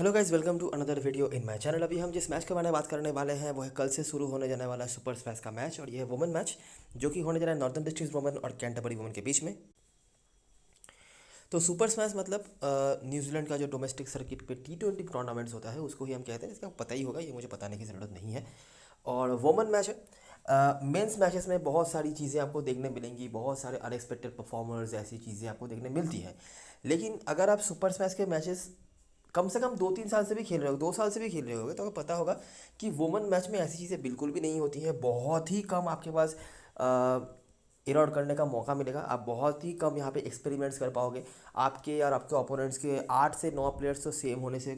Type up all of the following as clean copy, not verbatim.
Hello guys, welcome to another video in my channel. अभी हम जिस मैच के बारे में बात करने वाले हैं वो है कल से शुरू होने जाने वाला सुपर स्मैश का मैच, और ये है वुमेन मैच जो कि होने जा रहा है नॉर्दर्न डिस्ट्रिक्ट वुमेन और कैंटरबरी वुमेन के बीच में। तो सुपर स्मैश मतलब न्यूजीलैंड का जो डोमेस्टिक सर्किट पे T20 टूर्नामेंट्स होता है उसको ही हम कहते हैं, इसका पता ही होगा, ये मुझे बताने की ज़रूरत नहीं है। और वुमेन मैच है। मेंस मैचेस में बहुत सारी चीज़ें आपको देखने मिलेंगी, बहुत सारे अनएक्सपेक्टेड परफॉर्मर्स, ऐसी चीज़ें आपको देखने मिलती हैं। लेकिन अगर आप सुपर स्मैश के मैचेस कम से कम 2-3 साल से भी खेल रहे हो, 2 साल से भी खेल रहे होगे, तो आपको पता होगा कि वुमेन मैच में ऐसी चीज़ें बिल्कुल भी नहीं होती हैं। बहुत ही कम आपके पास इरॉड करने का मौका मिलेगा। आप बहुत ही कम यहाँ पे एक्सपेरिमेंट्स कर पाओगे। आपके और आपके ओपोनेंट्स के 8 से 9 प्लेयर्स तो सेम होने से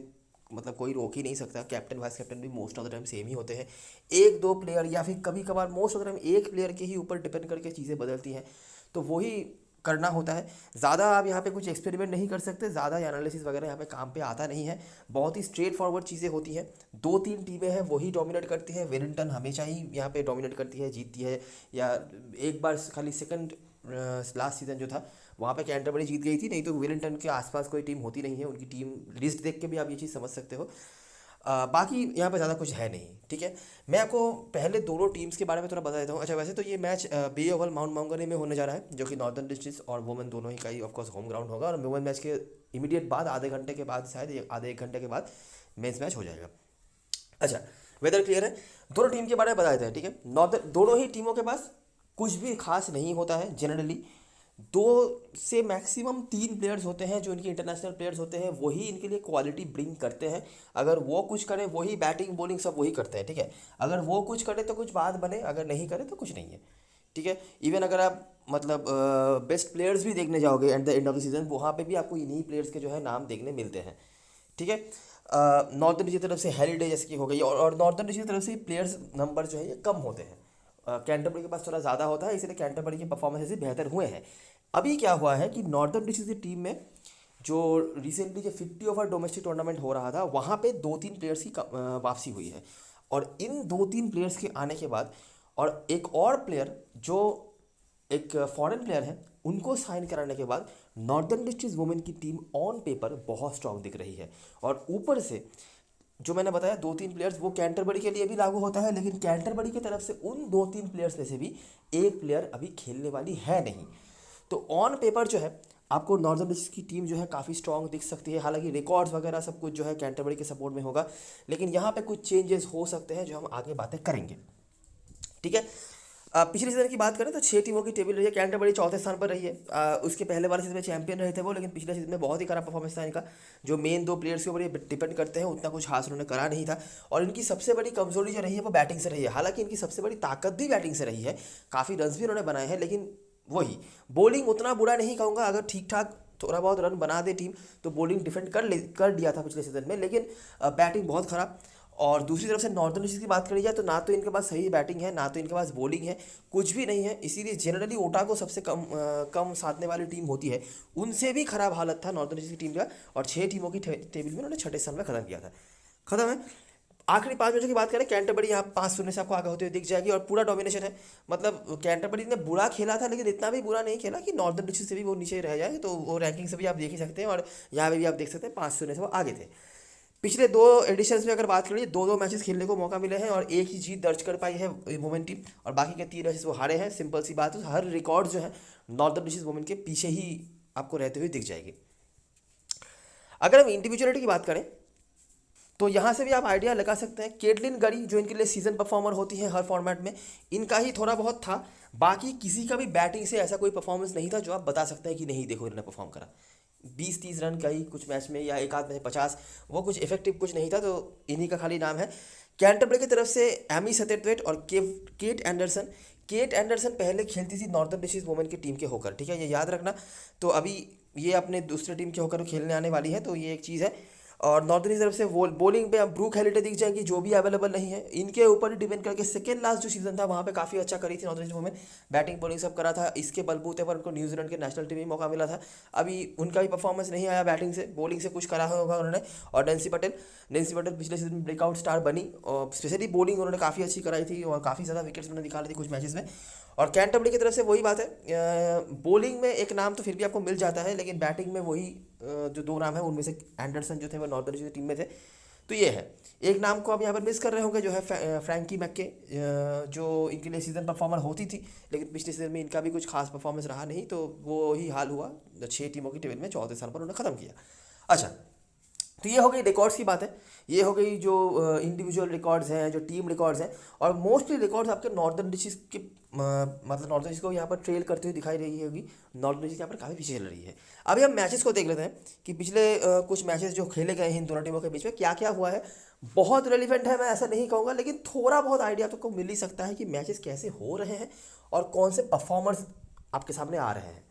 मतलब कोई रोक ही नहीं सकता। कैप्टन वाइस कैप्टन भी most of the time same ही होते हैं। एक दो प्लेयर या फिर कभी कभार मोस्ट ऑफ द टाइम एक प्लेयर के ही ऊपर डिपेंड करके चीज़ें बदलती हैं, तो वही करना होता है। ज़्यादा आप यहाँ पे कुछ एक्सपेरिमेंट नहीं कर सकते, ज़्यादा एनालिसिस वगैरह यहाँ पे काम पे आता नहीं है। बहुत ही स्ट्रेट फॉरवर्ड चीज़ें होती हैं। 2-3 टीमें हैं वही डोमिनेट करती हैं। वेलिंगटन हमेशा ही यहाँ पे डोमिनेट करती है, जीतती है। या एक बार खाली सेकंड लास्ट सीज़न जो था वहाँ पे कैंटरबरी जीत गई थी, नहीं तो वेलिंगटन के आसपास कोई टीम होती नहीं है। उनकी टीम लिस्ट देख के भी आप ये चीज़ समझ सकते हो। बाकी यहाँ पे ज़्यादा कुछ है नहीं, ठीक है। मैं आपको पहले दोनों टीम्स के बारे में थोड़ा बता देता हूँ। अच्छा, वैसे तो ये मैच बे ओवल माउंट मॉन्गोमेरी में होने जा रहा है, जो कि नॉर्दर्न डिस्ट्रिक्ट और वुमेन दोनों ही का ही ऑफकोर्स होम ग्राउंड होगा। और वुमेन मैच के इमीडिएट बाद आधे घंटे के बाद, शायद आधे एक घंटे के बाद मेंस मैच हो जाएगा। अच्छा, वेदर क्लियर है। दोनों टीम के बारे में बता देते हैं, ठीक है। नॉर्दर्न दोनों ही टीमों के पास कुछ भी खास नहीं होता है जनरली। 2 से मैक्सिमम 3 प्लेयर्स होते हैं जो इनके इंटरनेशनल प्लेयर्स होते हैं, वही इनके लिए क्वालिटी ब्रिंग करते हैं। अगर वो कुछ करें, वही बैटिंग बॉलिंग सब वही करते हैं, ठीक है। अगर वो कुछ करे तो कुछ बात बने, अगर नहीं करे तो कुछ नहीं है, ठीक है। इवन अगर आप मतलब बेस्ट प्लेयर्स भी देखने जाओगे at the end of the season, वहाँ पे भी आपको इन्हीं प्लेयर्स के जो है नाम देखने मिलते हैं, ठीक है। नॉर्दर्न की तरफ से हैरिडे जैसे की हो गई, और नॉर्दर्न की तरफ से प्लेयर्स नंबर जो है ये कम होते हैं। कैंटरबरी के पास थोड़ा ज़्यादा होता है, इसलिए कैंटरबरी के परफॉर्मेंसेस बेहतर हुए हैं। अभी क्या हुआ है कि नॉर्दर्न डिस्ट्रिक्ट की टीम में जो रिसेंटली जो 50 ओवर डोमेस्टिक टूर्नामेंट हो रहा था, वहाँ पे 2-3 प्लेयर्स की वापसी हुई है। और इन 2-3 प्लेयर्स के आने के बाद और एक और प्लेयर जो एक फॉरेन प्लेयर है, उनको साइन कराने के बाद नॉर्दर्न डिस्ट्रिक्ट वुमेन की टीम ऑन पेपर बहुत स्ट्रांग दिख रही है। और ऊपर से जो मैंने बताया 2-3 प्लेयर्स, वो कैंटरबरी के लिए भी लागू होता है, लेकिन कैंटरबरी की तरफ से उन 2-3 प्लेयर्स में से भी एक प्लेयर अभी खेलने वाली है नहीं। तो ऑन पेपर जो है आपको नॉर्दर्न डिस्ट्रिक्ट की टीम जो है काफ़ी स्ट्रांग दिख सकती है। हालांकि रिकॉर्ड्स वगैरह सब कुछ जो है कैंटरबरी के सपोर्ट में होगा, लेकिन यहाँ पे कुछ चेंजेस हो सकते हैं जो हम आगे बातें करेंगे, ठीक है। पिछले सीजन की बात करें तो 6 टीमों की टेबल रही है। कैंटरबरी चौथे स्थान पर रही है। उसके पहले वाले सीजन में चैंपियन रहे थे वो, लेकिन पिछले सीजन में बहुत ही खराब परफॉर्मेंस था इनका। जो मेन 2 प्लेयर्स के ऊपर ये डिपेंड करते हैं, उतना कुछ खास उन्होंने करा नहीं था। और इनकी सबसे बड़ी कमजोरी जो रही है वो बैटिंग से रही है। हालांकि इनकी सबसे बड़ी ताकत भी बैटिंग से रही है, काफ़ी रन भी उन्होंने बनाए हैं, लेकिन वही बॉलिंग उतना बुरा नहीं कहूँगा। अगर ठीक ठाक थोड़ा बहुत रन बना दे टीम तो बॉलिंग डिफेंड कर दिया था पिछले सीजन में, लेकिन बैटिंग बहुत खराब। और दूसरी तरफ से नॉर्दर्न डिस्ट्रिक्ट की बात करी जाए तो ना तो इनके पास सही बैटिंग है, ना तो इनके पास बॉलिंग है, कुछ भी नहीं है। इसीलिए जनरली ओटा को सबसे कम साधने वाली टीम होती है, उनसे भी खराब हालत था नॉर्दर्न डिस्ट्रिक्ट की टीम का। और 6 टीमों की टेबल में उन्होंने छठे स्थान में खत्म किया था। खत्म है। आखिरी 5 मैचों की बात करें, कैंटरबरी यहाँ 5-0 से आपको आगे होते हुए दिख जाएगी और पूरा डोमिनेशन है। मतलब कैंटरबरी ने बुरा खेला था, लेकिन इतना भी बुरा नहीं खेला कि नॉर्दर्न डिस्ट्रिक्ट से भी वो नीचे रह जाए। तो वो रैंकिंग से भी आप देख ही सकते हैं, और यहाँ पे भी आप देख सकते हैं 5-0 से वो आगे थे। पिछले 2 एडिशंस में अगर बात करें, 2-2 मैचेस खेलने को मौका मिले हैं और एक ही जीत दर्ज कर पाई है वुमेन टीम, और बाकी के 3 मैचेस वो हारे हैं। सिंपल सी बात है, हर रिकॉर्ड जो है नॉर्दर्न डिस्ट्रिक्ट वुमेन के पीछे ही आपको रहते हुए दिख जाएगी। अगर हम इंडिविजुअलिटी की बात करें तो यहाँ से भी आप आइडिया लगा सकते हैं। केटलिन गरी जो इनके लिए सीजन परफॉर्मर होती है हर फॉर्मेट में, इनका ही थोड़ा बहुत था। बाकी किसी का भी बैटिंग से ऐसा कोई परफॉर्मेंस नहीं था जो आप बता सकते हैं कि नहीं देखो इन्होंने परफॉर्म करा। 20-30 रन का ही कुछ मैच में, या एक आध में 50, वो कुछ इफेक्टिव कुछ नहीं था। तो इन्हीं का खाली नाम है। कैंटरबरी की तरफ से एमी सतेट्वेट और केट एंडरसन। केट एंडरसन पहले खेलती थी नॉर्दर्न डिस्ट्रिक्ट वुमेन की टीम के होकर, ठीक है, ये याद रखना। तो अभी ये अपने दूसरे टीम के होकर खेलने आने वाली है, तो ये एक चीज़ है। और नॉर्दर्न की तरफ से बॉलिंग पे अब ब्रूक हैलिडे दिख जाएंगी, जो भी अवेलेबल नहीं है। इनके ऊपर ही डिपेंड करके सेकेंड लास्ट जो सीजन था वहाँ पे काफ़ी अच्छा करी थी नॉर्दर्न वुमेन, बैटिंग बॉलिंग सब करा था। इसके बलबूते पर उनको न्यूजीलैंड के नेशनल टीम में मौका मिला था। अभी उनका भी परफॉर्मेंस नहीं आया, बैटिंग से बॉलिंग से कुछ करा होगा उन्होंने। और नेंसी पटेल पिछले सीजन में ब्रेकआउट स्टार बनी, और स्पेशली बॉलिंग उन्होंने काफ़ी अच्छी कराई थी और काफ़ी ज़्यादा विकेट्स उन्होंने निकाली थी कुछ मैचेस में। और कैंटरबरी की तरफ से वही बात है, बॉलिंग में एक नाम तो फिर भी आपको मिल जाता है, लेकिन बैटिंग में वही जो दो नाम है उनमें से एंडरसन जो थे वो नॉर्दर्न डिस्ट्रिक्स की टीम में थे। तो ये है। एक नाम को आप यहाँ पर मिस कर रहे होंगे जो है फ्रैंकी मैक्के, जो इनके लिए सीजन परफॉर्मर होती थी, लेकिन पिछले सीजन में इनका भी कुछ खास परफॉर्मेंस रहा नहीं, तो वो ही हाल हुआ 6 टीमों की टेबल में 34 स्थान पर उन्होंने खत्म किया। अच्छा, तो ये हो गई रिकॉर्ड्स की बात है, ये हो गई जो इंडिविजुअल रिकॉर्ड्स हैं, जो टीम रिकॉर्ड्स हैं, और मोस्टली रिकॉर्ड्स आपके नॉर्दर्न डिस्ट्रिक्ट के मतलब नॉर्दर्न डिस्ट्रिक्ट को यहाँ पर ट्रेल करते हुए दिखाई रही होगी। नॉर्दर्न डिस्ट्रिक्ट यहाँ पर काफ़ी पीछे चल रही है। अभी हम मैचेस को देख लेते हैं कि पिछले कुछ मैचेस जो खेले गए हैं इन दोनों टीमों के बीच में क्या क्या हुआ है। बहुत रेलिवेंट है, मैं ऐसा नहीं कहूँगा, लेकिन थोड़ा बहुत आइडिया तो आपको मिल ही सकता है कि मैचेस कैसे हो रहे हैं और कौन से परफॉर्मर्स आपके सामने आ रहे हैं।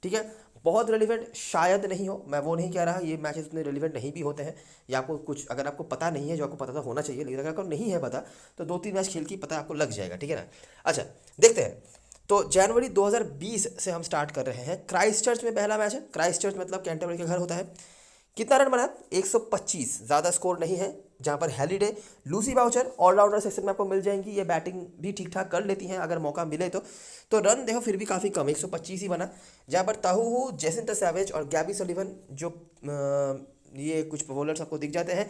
ठीक है, बहुत रेलिवेंट शायद नहीं हो, मैं वो नहीं कह रहा, ये मैचेस उतने रेलिवेंट नहीं भी होते हैं, या आपको कुछ अगर आपको पता नहीं है, जो आपको पता तो होना चाहिए, लेकिन अगर आपको नहीं है पता तो 2-3 मैच खेल के पता आपको लग जाएगा। ठीक है ना। अच्छा, देखते हैं। तो जनवरी 2020 से हम स्टार्ट कर रहे हैं। क्राइस्ट चर्च में पहला मैच है। क्राइस्ट चर्च मतलब कैंटरबरी का घर होता है। कितना रन बना? 125, ज़्यादा स्कोर नहीं है। जहाँ पर Halliday, Lucy Boucher allrounder section में आपको मिल जाएंगी, ये बैटिंग भी ठीक ठाक कर लेती हैं अगर मौका मिले तो रन देखो फिर भी काफ़ी कम, 125 ही बना। जहाँ पर ताहू, जेसिंटा सैवेज और गैबी सलीवन जो ये कुछ बॉलर्स आपको दिख जाते हैं।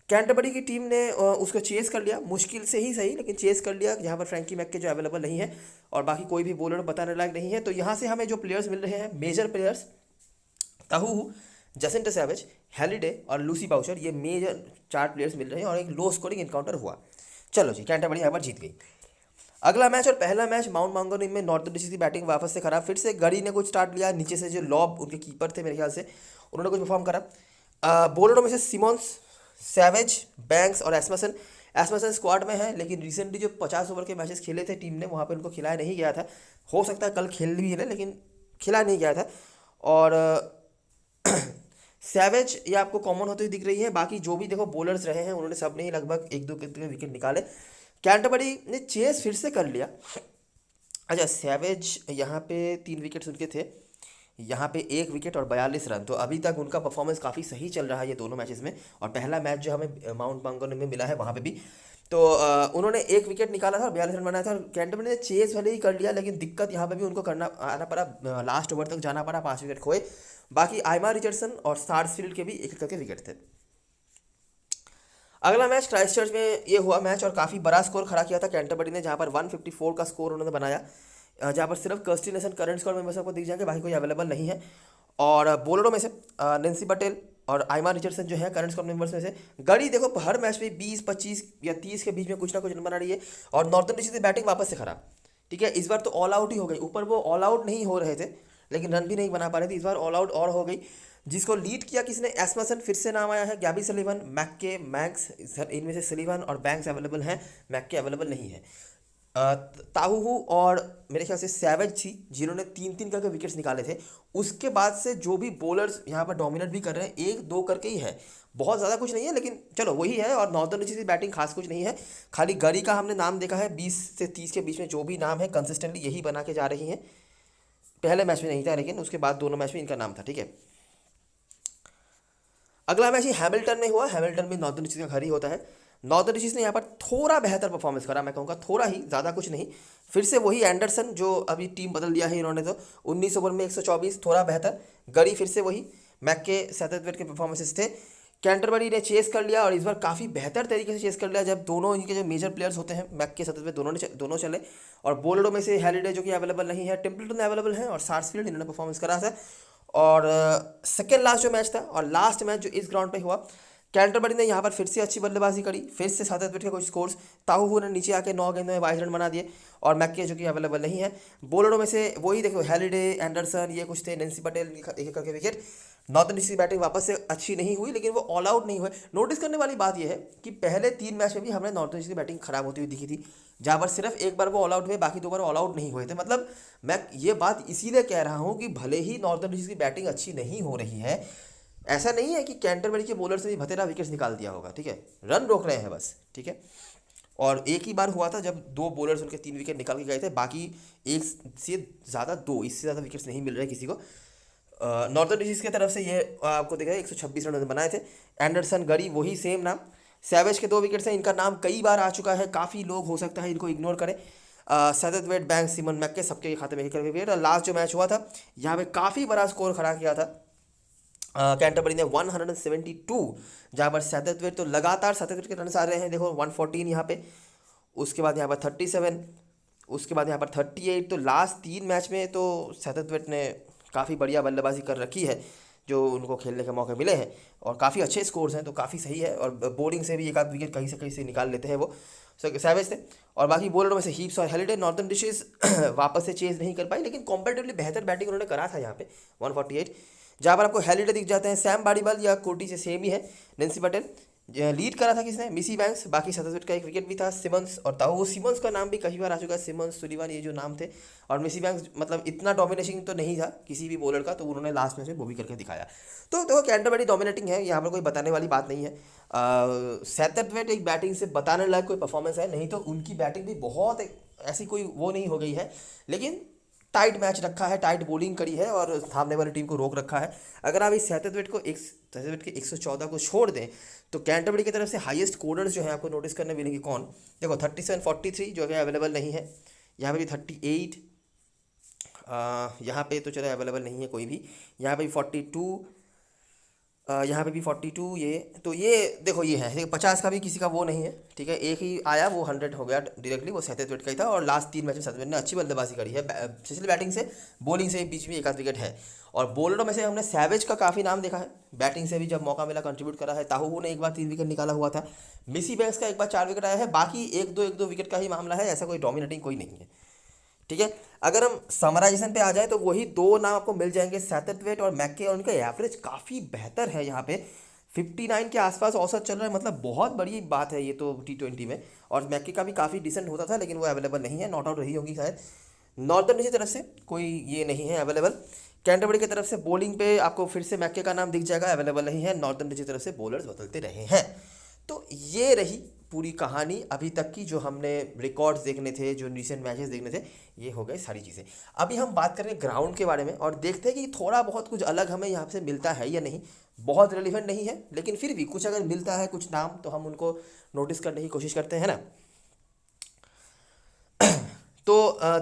कैंटरबरी की टीम ने उसको चेस कर लिया, मुश्किल से ही सही, लेकिन चेस कर लिया, जहाँ पर फ्रैंकी मैक्के जो अवेलेबल नहीं है और बाकी कोई भी बॉलर बताने लायक नहीं है। तो यहाँ से हमें जो प्लेयर्स मिल रहे हैं, मेजर प्लेयर्स, ताहू, जसिंटा सैवेज, हैलिडे और लूसी बाउचर, ये मेजर 4 प्लेयर्स मिल रहे हैं और एक लो स्कोरिंग इनकाउंटर हुआ। चलो जी, कैंटरबरी यहाँ पर जीत गई। अगला मैच और पहला मैच माउंट मांगोनी में नॉर्दर्न डिस्ट्रिक्ट की बैटिंग वापस से खराब, फिर से गड़ी ने कुछ स्टार्ट लिया, नीचे से जो लॉब उनके कीपर थे मेरे ख्याल से उन्होंने कुछ परफॉर्म करा। बॉलरों में से सिमोन्स, सैवेज, बैंक्स और एस्मसन। एस्मसन स्क्वाड में है, लेकिन रिसेंटली जो 50 ओवर के मैचेस खेले थे टीम ने, वहाँ पर उनको खिलाया नहीं गया था। हो सकता है कल खेल भी है, लेकिन खिलाया नहीं गया था। और सैवेज ये आपको कॉमन होते हुए दिख रही है। बाकी जो भी देखो बॉलर्स रहे हैं उन्होंने सब ने ही लगभग 1-2 विकेट निकाले। कैंटरबरी ने चेस फिर से कर लिया। अच्छा, सैवेज यहाँ पे 3 विकेट्स उनके थे, यहाँ पे 1 विकेट और 42 रन। तो अभी तक उनका परफॉर्मेंस काफ़ी सही चल रहा है ये दोनों मैचेस में। और पहला मैच जो हमें माउंट मांगोनी में मिला है वहाँ पे भी तो उन्होंने 1 विकेट निकाला था और 42 रन बनाया था। और कैंटरबरी ने चेस भले ही कर लिया, लेकिन दिक्कत यहाँ पे भी उनको करना आना पड़ा, लास्ट ओवर तक जाना पड़ा, 5 विकेट खोए। बाकी आइमा रिचर्डसन और सार्सफील्ड के भी एक करके विकेट थे। अगला मैच क्राइस्ट चर्च में ये हुआ मैच और काफ़ी बड़ा स्कोर खड़ा किया था कैंटरबरी ने, जहाँ पर 154 का स्कोर उन्होंने बनाया। जहाँ पर सिर्फ Kirsty nation current score members आपको दिख जाएंगे, बाकी कोई अवेलेबल नहीं है। और बॉलरों में से नेंसी पटेल और आइमा रिचर्डसन जो है करंट स्कोर मेंबर्स में से। गड़ी देखो हर मैच में 20-25 या 30 के बीच में कुछ ना कुछ रन बना रही है। और नॉर्दर्न डिस्ट्रिक्ट की बैटिंग वापस से खराब। ठीक है, इस बार तो ऑल आउट ही हो गई। ऊपर वो ऑल आउट नहीं हो रहे थे, लेकिन रन भी नहीं बना पा रहे थे। इस बार ऑल आउट और हो गई, जिसको लीड किया किसने? एस्मसन, फिर से नाम आया है। गैबी सलीवन, मैक्के, मैक्स, इनमें से सलीवन और बैंक्स अवेलेबल हैं, मैक्के अवेलेबल नहीं है। ताहू और मेरे ख्याल से सैवेज थी जिन्होंने 3-3 करके विकेट्स निकाले थे। उसके बाद से जो भी बॉलर्स यहाँ पर डोमिनेट भी कर रहे हैं, 1-2 करके ही है, बहुत ज़्यादा कुछ नहीं है, लेकिन चलो वही है। और नॉर्दर्न डिस्ट्रिक्ट की बैटिंग खास कुछ नहीं है, खाली गरी का हमने नाम देखा है। 20 से 30 के बीच में जो भी नाम है कंसिस्टेंटली यही बना के जा रही हैं। पहले मैच में नहीं था, लेकिन उसके बाद दोनों मैच में इनका नाम था। ठीक है, अगला मैच ही हैमिल्टन में हुआ। हैमिल्टन में नॉर्दर्न डिस्ट्रिक्ट का घर ही होता है। नॉर्दर्न डिस्ट्रिक्ट ने यहाँ पर थोड़ा बेहतर परफॉर्मेंस करा, मैं कहूँगा थोड़ा ही, ज़्यादा कुछ नहीं। फिर से वही एंडरसन जो अभी टीम बदल दिया है इन्होंने, तो 19 ओवर में 124, थोड़ा बेहतर। गरी फिर से वही, मैक्के 7 विकेट के परफॉर्मेंसेस थे। कैंटरबरी ने चेस कर लिया और इस बार काफ़ी बेहतर तरीके से चेस कर लिया, जब दोनों इनके जो मेजर प्लेयर्स होते हैं मैक्के 7 पे दोनों चले। और बॉलरों में से हैलिडे जो कि अवेलेबल नहीं है, टेम्पल्टन अवेलेबल है और सार्सफील्ड इन्होंने परफॉर्मेंस करा था। और सेकेंड लास्ट जो मैच था और लास्ट मैच जो इस ग्राउंड पे हुआ, कैंटरबरी ने यहाँ पर फिर से अच्छी बल्लेबाजी करी, फिर से 7 विकेट के कुछ स्कोर्स। ताहू ने नीचे आके 9 गेंदों में 22 रन बना दिए और मैक्के जो कि अवेलेबल नहीं है। बॉलरों में से वही देखो, हैलिडे, एंडरसन, ये कुछ थे, नेंसी पटेल, एक करके विकेट। नॉर्दर्न डिस्ट्रिक्ट की बैटिंग वापस से अच्छी नहीं हुई, लेकिन वो ऑल आउट नहीं हुए। नोटिस करने वाली बात यह है कि पहले 3 मैच में भी हमने नॉर्दर्न डिस्ट्रिक्ट की बैटिंग खराब होती हुई दिखी थी, जहाँ पर सिर्फ एक बार वो ऑल आउट हुए, बाकी 2 बार ऑल आउट नहीं हुए थे। मतलब मैं ये बात इसीलिए कह रहा हूँ कि भले ही नॉर्दर्न डिस्ट्रिक्ट की बैटिंग अच्छी नहीं हो रही है, ऐसा नहीं है कि कैंटरबरी के बॉलर से भी भतेरा विकेट्स निकाल दिया होगा। ठीक है, रन रोक रहे हैं बस। ठीक है, और एक ही बार हुआ था जब 2 बॉलर्स उनके 3 विकेट निकाल के गए थे, बाकी एक से ज़्यादा 2, इससे ज़्यादा विकेट्स नहीं मिल रहे किसी को। नॉर्दर्न डिस्ट्रिक्ट की तरफ से ये आपको दिख रहा है 126 रन बनाए थे। एंडरसन, गरी वही सेम नाम। सैवेज के 2 विकेट्स हैं, इनका नाम कई बार आ चुका है, काफ़ी लोग हो सकता है इनको इग्नोर करें। सैदवेट, बैंक, सिमन, मैक्के सबके खाते में 1 विकेट। और लास्ट जो मैच हुआ था यहाँ पे काफ़ी बड़ा स्कोर खड़ा किया था कैंटरबरी ने 172, जहाँ पर सैथरवेट तो लगातार सैथरवेट के रन आ रहे हैं, देखो 114 यहाँ पे, उसके बाद यहाँ पर 37, उसके बाद यहाँ पर 38। तो लास्ट 3 मैच में तो सैथरवेट ने काफ़ी बढ़िया बल्लेबाजी कर रखी है, जो उनको खेलने के मौके मिले हैं, और काफ़ी अच्छे स्कोर्स हैं, तो काफ़ी सही है। और बॉलिंग से भी एक आध विकेट कहीं से निकाल लेते हैं वो सैवेज से। और बाकी बॉलरों में से हीप्स और हेलिडे, नॉर्थन डिशेस वापस से चेज नहीं कर पाई, लेकिन कॉम्पेटिवली बेहतर बैटिंग उन्होंने करा था यहाँ पे 148, जहाँ पर आपको हेलिडे दिख जाते हैं। सैम बाडीवाल या कोटी से सेम ही है। नेंसी पटेल लीड करा था किसने, मिसी बैंक्स, बाकी सतर्फिट का एक विकेट भी था, सिमंस और ताऊ। वो सिमंस का नाम भी कई बार आ चुका है, सिमंस, सुलिवान, ये जो नाम थे। और मिसी बैंक्स मतलब इतना डोमिनेशन तो नहीं था किसी भी बॉलर का, तो उन्होंने लास्ट में से वो भी करके दिखाया। तो देखो कैंटरबरी डोमिनेटिंग है, यहाँ पर कोई बताने वाली बात नहीं है। सैथरवेट एक बैटिंग से बताने लायक कोई परफॉर्मेंस है नहीं, तो उनकी बैटिंग भी बहुत ऐसी कोई वो नहीं हो गई है, लेकिन टाइट मैच रखा है, टाइट बॉलिंग करी है और सामने वाली टीम को रोक रखा है। अगर आप इस सैथरवेट के 114 को छोड़ दें, तो कैंटरबरी की तरफ से हाईएस्ट स्कोरर्स जो है आपको नोटिस करने मिलेंगे कौन, देखो 37-43 जो है अवेलेबल नहीं है, यहाँ पे भी 38, यहाँ पे तो चलो अवेलेबल नहीं है कोई भी, यहाँ पे भी 42, यहाँ पे भी 42, ये देखो ये है, 50 का भी किसी का वो नहीं है, ठीक है। एक ही आया, वो 100 हो गया डायरेक्टली, वो सैथरवेट का ही था। और लास्ट 3 मैच में सैथरवेट ने अच्छी बल्लेबाजी करी है, स्पेशली बैटिंग से, बॉलिंग से बीच में एक आध विकेट है। और बॉलरों में से हमने सैवेज का काफ़ी नाम देखा है, बैटिंग से भी जब मौका मिला कंट्रीब्यूट करा है। ताहू ने एक बार 3 विकेट निकाला हुआ था, मिसी बैंक्स का एक बार 4 विकेट आया है, बाकी एक दो विकेट का ही मामला है, ऐसा कोई डोमिनेटिंग कोई नहीं है, ठीक है। अगर हम समराइजेशन पे आ जाए तो वही 2 नाम आपको मिल जाएंगे, सैथरवेट और मैक्के, और उनका एवरेज काफ़ी बेहतर है, यहाँ पे 59 के आसपास औसत चल रहा है, मतलब बहुत बड़ी बात है ये तो T20 में। और मैक्के का भी काफ़ी डिसेंट होता था, लेकिन वो अवेलेबल नहीं है, नॉट आउट रही होगी शायद। नॉर्दर्न की तरफ से कोई ये नहीं है अवेलेबल। कैंटरबरी की तरफ से बॉलिंग पे आपको फिर से मैक्के का नाम दिख जाएगा, अवेलेबल नहीं है। नॉर्दर्न की तरफ से बॉलर्स बदलते रहे हैं। तो ये रही पूरी कहानी अभी तक की, जो हमने रिकॉर्ड्स देखने थे, जो रिसेंट मैचेस देखने थे, ये हो गए सारी चीज़ें। अभी हम बात करें ग्राउंड के बारे में और देखते हैं कि थोड़ा बहुत कुछ अलग हमें यहाँ से मिलता है या नहीं। बहुत रिलेवेंट नहीं है, लेकिन फिर भी कुछ अगर मिलता है, कुछ नाम, तो हम उनको नोटिस करने की कोशिश करते हैं ना। तो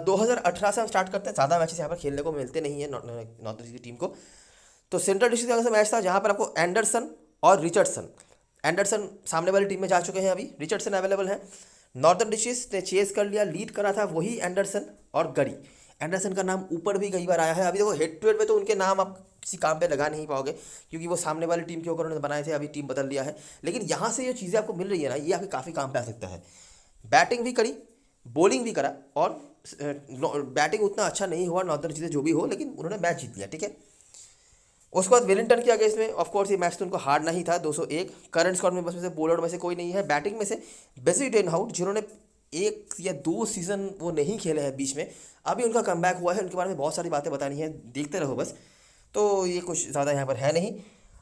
2018 से हम स्टार्ट करते हैं। ज़्यादा मैचेस यहाँ पर खेलने को मिलते नहीं है नॉर्थ ईस्ट की टीम को। तो सेंट्रल डिस्ट्रिक्ट का मैच था, जहाँ पर आपको एंडरसन और एंडरसन सामने वाली टीम में जा चुके हैं, अभी रिचर्डसन अवेलेबल है। नॉर्दर्न डिस्ट्रिक्ट ने चेस कर लिया, लीड करा था वही एंडरसन और गरी। एंडरसन का नाम ऊपर भी कई बार आया है। अभी देखो हेड टू हेड में तो उनके नाम आप किसी काम पे लगा नहीं पाओगे, क्योंकि वो सामने वाली टीम के ऊपर उन्होंने बनाए थे, अभी टीम बदल लिया है। लेकिन यहाँ से जो चीज़ें आपको मिल रही है ना, ये आपके काफ़ी काम पे आ सकता है। बैटिंग भी करी, बॉलिंग भी करा, और बैटिंग उतना अच्छा नहीं हुआ, नॉर्दर्न चीज़ें जो भी हो, लेकिन उन्होंने मैच जीत लिया, ठीक है। उसके बाद वेलिंगटन के अगेंस्ट में ऑफकोर्स ये मैच तो उनको हारना ही था, 201। करंट स्क्वाड में बस में से बॉलर में से कोई नहीं है। बैटिंग में से बेसी डेनहाउट, जिन्होंने 1 या 2 सीज़न वो नहीं खेले हैं बीच में, अभी उनका कमबैक हुआ है, उनके बारे में बहुत सारी बातें बतानी है, देखते रहो बस। तो ये कुछ ज़्यादा यहाँ पर है नहीं।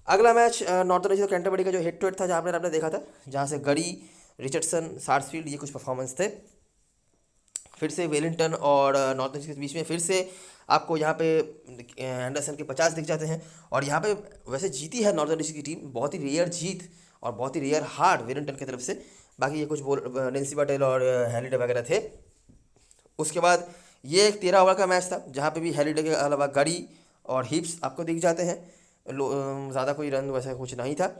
अगला मैच नॉर्थन ईस्ट कैंटरबरी का जो हेड टू हेड था, जहाँ पर आपने देखा था, जहाँ से गरी, रिचर्डसन, सार्सफील्ड, ये कुछ परफॉर्मेंस थे। फिर से वेलिंगटन और नॉर्थ ईस्ट के बीच में फिर से आपको यहाँ पे एंडरसन के 50 दिख जाते हैं। और यहाँ पे वैसे जीती है नॉर्दर्न ईस्ट की टीम, बहुत ही रेयर जीत और बहुत ही रेयर हार वेलिंगटन की तरफ से। बाकी ये कुछ नेंसी पटेल और हेलिडे वगैरह थे। उसके बाद ये एक 13 ओवर का मैच था, जहाँ पे भी हेलिडे के अलावा गड़ी और हिप्स आपको दिख जाते हैं। ज़्यादा कोई रन वैसा कुछ नहीं था।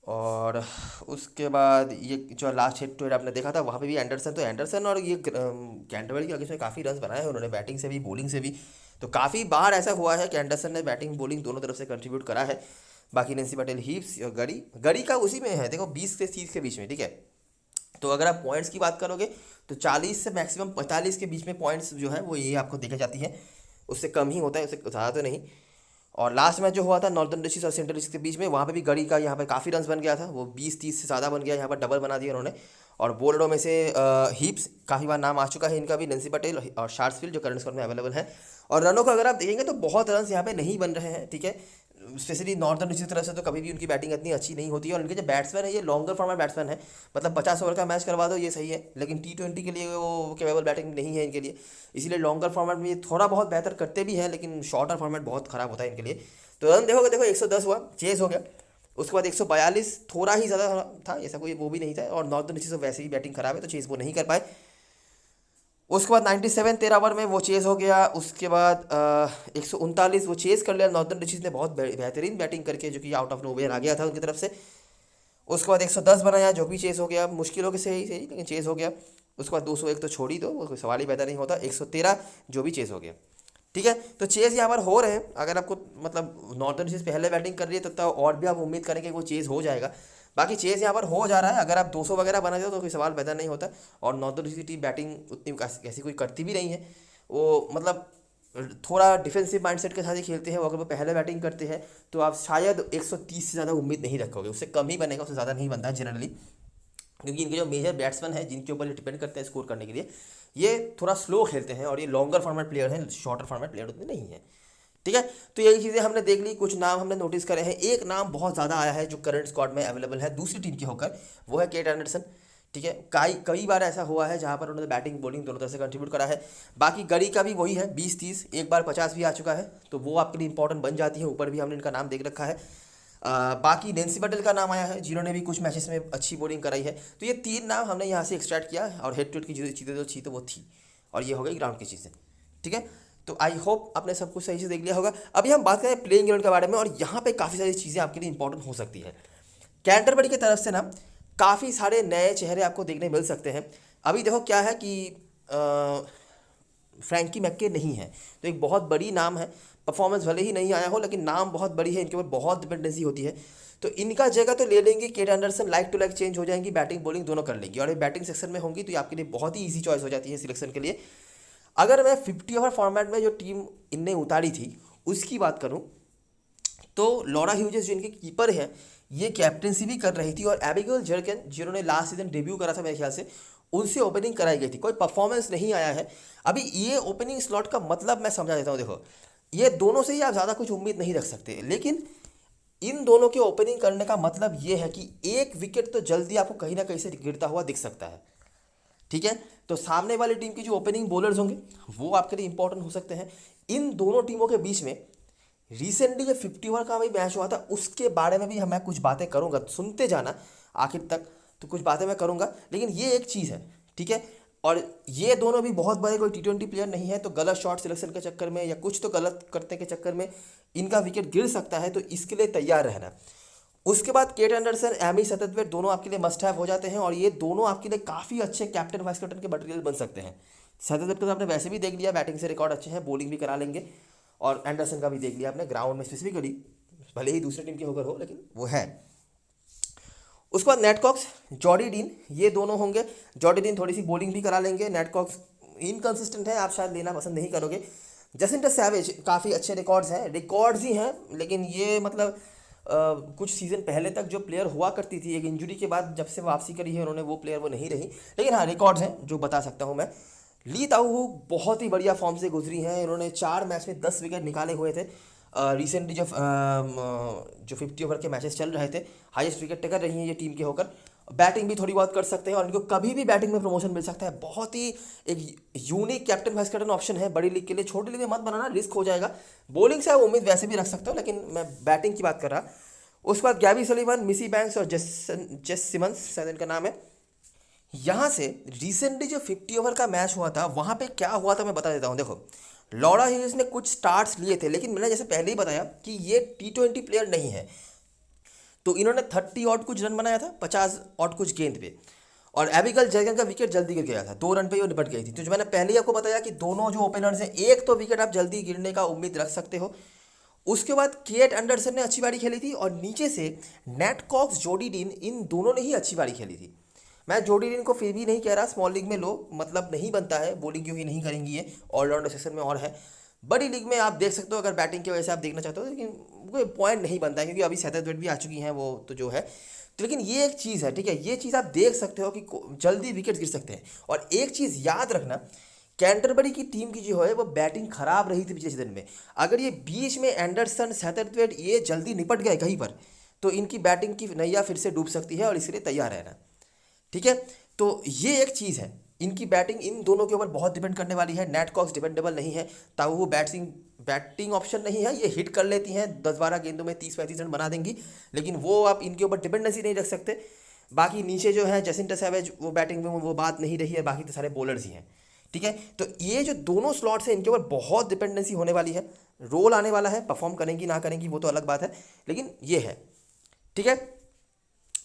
और उसके बाद ये जो लास्ट हेड टू हेड आपने देखा था, वहाँ पे भी एंडरसन, तो एंडरसन और ये कैंटरबरी के अगेंस्ट में काफ़ी रन बनाए हैं उन्होंने, बैटिंग से भी बॉलिंग से भी। तो काफ़ी बार ऐसा हुआ है कि एंडरसन ने बैटिंग बॉलिंग दोनों तरफ से कंट्रीब्यूट करा है। बाकी नेंसी पटेल, हीप्स और गड़ी का उसी में है, देखो 20 से 30 के बीच में, ठीक है। तो अगर आप पॉइंट्स की बात करोगे तो 40 से मैक्सिमम 45 के बीच में पॉइंट्स जो है वो ये आपको देखे जाती है, उससे कम ही होता है, उससे ज़्यादा तो नहीं। और लास्ट मैच जो हुआ था नॉर्दर्न डिस्ट्रिक्ट और सेंट्रल डिस्ट्रिक्ट के बीच में, वहाँ पे भी गड़ी का यहाँ पे काफ़ी रन्स बन गया था, वो 20-30 से ज़्यादा बन गया, यहाँ पर डबल बना दिया उन्होंने। और बॉलरों में से हीप्स, काफ़ी बार नाम आ चुका है इनका भी, नेंसी पटेल और शार्ट्सफील्ड, जो करंट स्कोर में अवेलेबल है। और रनों को अगर आप देखेंगे तो बहुत रन्स यहाँ पे नहीं बन रहे हैं, ठीक है। स्पेशली नॉर्दर्न डिस्ट्रिक्ट की तरफ से तो कभी भी उनकी बैटिंग इतनी अच्छी नहीं होती है। और इनके जो बैट्समैन है, ये लॉन्गर फॉर्मेट बैट्समैन है, मतलब 50 ओवर का मैच करवा दो ये सही है, लेकिन T20 के लिए वो केवल बैटिंग नहीं है इनके लिए। इसीलिए लॉन्गर फॉर्मेट में ये थोड़ा बहुत बेहतर करते भी हैं, लेकिन शॉर्टर फॉर्मेट बहुत ख़राब होता है इनके लिए। तो रन देखोगे, देखो 110 हुआ, चेज हो गया। उसके बाद 142, थोड़ा ही ज़्यादा था, ऐसा कोई वो भी नहीं था। और नॉर्दर्न डिस्ट्रिक्ट से वैसे ही बैटिंग खराब है, तो चेज वो नहीं कर पाए। उसके बाद 97 13 ओवर में वो चेज़ हो गया। उसके बाद 139 वो चेज़ कर लिया नॉर्दर्न डिस्ट्रिक्ट ने बहुत बेहतरीन बैटिंग करके, जो कि आउट ऑफ नोवेयर आ गया था उनकी तरफ से। उसके बाद 110 बनाया जो भी चेज़ हो गया, मुश्किलों के से ही सही लेकिन चेज़ हो गया। उसके बाद 201 तो छोड़ ही दो, वो कोई सवाल ही पैदा नहीं होता। 113 जो भी चेज़ हो गया, ठीक है। तो चेज़ यहाँ पर हो रहे हैं। अगर आपको मतलब नॉर्दर्न डिस्ट्रिक्ट पहले बैटिंग कर रही है तो और भी आप उम्मीद करें कि वो चेज़ हो जाएगा। बाकी चेज़ यहाँ पर हो जा रहा है। अगर आप 200 वगैरह बना दो तो कोई सवाल पैदा नहीं होता। और नॉर्दर्न डिस्ट्रिक्ट की टीम बैटिंग उतनी ऐसी कोई करती भी नहीं है। वो मतलब थोड़ा डिफेंसिव माइंडसेट के साथ ही खेलते हैं। वो अगर वो पहले बैटिंग करते हैं तो आप शायद 130 से ज़्यादा उम्मीद नहीं रखोगे, उससे कम ही बनेगा, उससे ज़्यादा नहीं बनता है जनरली। क्योंकि इनके जो मेजर बैट्समैन हैं जिनके ऊपर ये डिपेंड करते हैं स्कोर करने के लिए, ये थोड़ा स्लो खेलते हैं और ये लॉन्गर फॉर्मेट प्लेयर हैं, शॉर्टर फॉर्मेट प्लेयर उतने नहीं है, ठीक है। तो यही चीज़ें हमने देख ली, कुछ नाम हमने नोटिस करे हैं। एक नाम बहुत ज़्यादा आया है जो करंट स्क्वाड में अवेलेबल है दूसरी टीम के होकर, वो है केट एंडरसन, ठीक है। कई बार ऐसा हुआ है जहाँ पर उन्होंने बैटिंग बॉलिंग दोनों तरह से कंट्रीब्यूट करा है। बाकी गड़ी का भी वही है 20-30, एक बार 50 भी आ चुका है, तो वो आपके लिए इंपॉर्टेंट बन जाती है। ऊपर भी हमने इनका नाम देख रखा है। बाकी डेंसी पटेल का नाम आया है जिन्होंने भी कुछ मैचेस में अच्छी बॉलिंग कराई है। तो ये 3 नाम हमने यहाँ से एक्सट्रैक्ट किया और हेड टू हेड की जो चीज़ें जो थी तो वो थी, और ये हो गई ग्राउंड की चीज़ें, ठीक है। तो आई होप आपने सब कुछ सही से देख लिया होगा। अभी हम बात करें प्लेइंग ग्राउंड के बारे में, और यहाँ पे काफ़ी सारी चीज़ें आपके लिए इंपॉर्टेंट हो सकती है। कैंटरबरी की तरफ से ना काफ़ी सारे नए चेहरे आपको देखने मिल सकते हैं। अभी देखो क्या है कि फ्रैंकी मैक्के नहीं है, तो एक बहुत बड़ी नाम है। परफॉर्मेंस भले ही नहीं आया हो लेकिन नाम बहुत बड़ी है, इनके ऊपर बहुत डिपेंडेंसी होती है। तो इनका जगह तो ले लेंगे Kate Anderson, like to like change हो जाएंगी, बैटिंग बॉलिंग दोनों कर लेंगी, और ये बैटिंग सेक्शन में होंगी तो ये आपके लिए बहुत ही ईजी चॉइस हो जाती है सिलेक्शन के लिए। अगर मैं 50 ओवर फॉर्मेट में जो टीम इनने उतारी थी उसकी बात करूं, तो लॉरा ह्यूजेस जो इनके कीपर हैं ये कैप्टनसी भी कर रही थी, और एबिगेल जर्गन जिन्होंने लास्ट सीजन डेब्यू करा था मेरे ख्याल से, उनसे ओपनिंग कराई गई थी। कोई परफॉर्मेंस नहीं आया है अभी। ये ओपनिंग स्लॉट का मतलब मैं समझा देता हूँ। देखो ये दोनों से ही आप ज़्यादा कुछ उम्मीद नहीं रख सकते, लेकिन इन दोनों के ओपनिंग करने का मतलब ये है कि एक विकेट तो जल्दी आपको कहीं ना कहीं से गिरता हुआ दिख सकता है, ठीक है। तो सामने वाली टीम की जो ओपनिंग बॉलर्स होंगे वो आपके लिए इंपॉर्टेंट हो सकते हैं। इन दोनों टीमों के बीच में रिसेंटली जो 50 ओवर का भी मैच हुआ था उसके बारे में भी मैं कुछ बातें करूंगा, सुनते जाना आखिर तक। तो कुछ बातें मैं करूंगा, लेकिन ये एक चीज़ है, ठीक है। और ये दोनों भी बहुत बड़े कोई T20 प्लेयर नहीं है, तो गलत शॉट सिलेक्शन के चक्कर में या कुछ तो गलत करने के चक्कर में इनका विकेट गिर सकता है, तो इसके लिए तैयार रहना। उसके बाद केट एंडरसन, एमी सततवेट दोनों आपके लिए मस्ट हैव हो जाते हैं, और ये दोनों आपके लिए काफ़ी अच्छे कैप्टन वाइस कैप्टन के मटेरियल बन सकते हैं। सततवेट को तो आपने वैसे भी देख लिया, बैटिंग से रिकॉर्ड अच्छे हैं, बॉलिंग भी करा लेंगे। और एंडरसन का भी देख लिया आपने ग्राउंड में स्पेसिफिकली, भले ही दूसरे टीम के होकर हो लेकिन वो है। उसके बाद नेटकॉक्स, जॉडी डीन, ये दोनों होंगे। जॉडी डीन थोड़ी सी बॉलिंग भी करा लेंगे। नेटकॉक्स इनकन्सिस्टेंट है, आप शायद लेना पसंद नहीं करोगे। जसिंटा सैवेज, काफ़ी अच्छे रिकॉर्ड्स हैं, रिकॉर्ड्स ही हैं, लेकिन ये मतलब कुछ सीज़न पहले तक जो प्लेयर हुआ करती थी, एक इंजरी के बाद जब से वापसी करी है उन्होंने, वो प्लेयर वो नहीं रही। लेकिन हाँ रिकॉर्ड्स हैं जो बता सकता हूँ मैं। ली ताऊ बहुत ही बढ़िया फॉर्म से गुजरी हैं, इन्होंने 4 मैच में 10 विकेट निकाले हुए थे। रिसेंटली जो 50 ओवर के मैचेस चल रहे थे, हाईएस्ट विकेट टेकर रही हैं ये टीम के होकर। बैटिंग भी थोड़ी बहुत कर सकते हैं और इनको कभी भी बैटिंग में प्रमोशन मिल सकता है। बहुत ही एक unique captain vice captain option है बड़ी लीग के लिए। छोटी लीग में मत बनाना, रिस्क हो जाएगा। बॉलिंग से आप उम्मीद वैसे भी रख सकते हो, लेकिन मैं बैटिंग की बात कर रहा। उसके बाद गैबी सलीवन, मिसी बैंक्स और जेस सिमंस शायद इनका नाम है। यहाँ से रिसेंटली जो 50 ओवर का मैच हुआ था वहाँ पे क्या हुआ था मैं बता देता हूँ। देखो लॉरा ह्यूजेस ने कुछ स्टार्ट्स लिए थे, लेकिन मैंने जैसे पहले ही बताया कि ये T20 प्लेयर नहीं है, तो इन्होंने 30 और कुछ रन बनाया था 50 और कुछ गेंद पे, और एबिगेल जर्गन का विकेट जल्दी गिर गया था, 2 रन पे ही वो निपट गई थी। तो जो मैंने पहले ही आपको बताया कि दोनों जो ओपनर्स हैं, एक तो विकेट आप जल्दी गिरने का उम्मीद रख सकते हो। उसके बाद केट एंडरसन ने अच्छी बारी खेली थी, और नीचे से नेटकॉक्स, जॉडी डीन, इन दोनों ने ही अच्छी बारी खेली थी। मैं जॉडी डीन को फिर भी नहीं कह रहा स्मॉल लीग में लो, मतलब नहीं बनता है, बॉलिंग क्यों ही नहीं करेंगी ये, ऑलराउंडर सेक्शन में और है। बड़ी लीग में आप देख सकते हो अगर बैटिंग की वजह से आप देखना चाहते हो, लेकिन कोई पॉइंट नहीं बनता है क्योंकि अभी सैदत भी आ चुकी हैं वो तो जो है। तो लेकिन ये एक चीज़ है, ठीक है, ये चीज़ आप देख सकते हो कि जल्दी विकेट गिर सकते हैं। और एक चीज़ याद रखना, कैंटरबरी की टीम की जो है वो बैटिंग खराब रही थी पिछले सीजन में। अगर ये बीच में एंडरसन, सैदत ये जल्दी निपट गए कहीं पर, तो इनकी बैटिंग की नैया फिर से डूब सकती है, और इसके लिए तैयार रहना, ठीक है। तो ये एक चीज़ है, इनकी बैटिंग इन दोनों के ऊपर बहुत डिपेंड करने वाली है। नेटकॉक्स डिपेंडेबल नहीं है, ताऊ बैटिंग ऑप्शन नहीं है, ये हिट कर लेती हैं 10-12 गेंदों में 30-35 रन बना देंगी, लेकिन वो आप इनके ऊपर डिपेंडेंसी नहीं रख सकते। बाकी नीचे जो है जसिंटा सैवेज, वो बैटिंग में वो बात नहीं रही है, बाकी तो सारे बॉलर्स ही हैं, ठीक है। तो ये जो दोनों स्लॉट्स हैं इनके ऊपर बहुत डिपेंडेंसी होने वाली है, रोल आने वाला है, परफॉर्म करेंगी ना करेंगी वो तो अलग बात है, लेकिन ये है, ठीक है।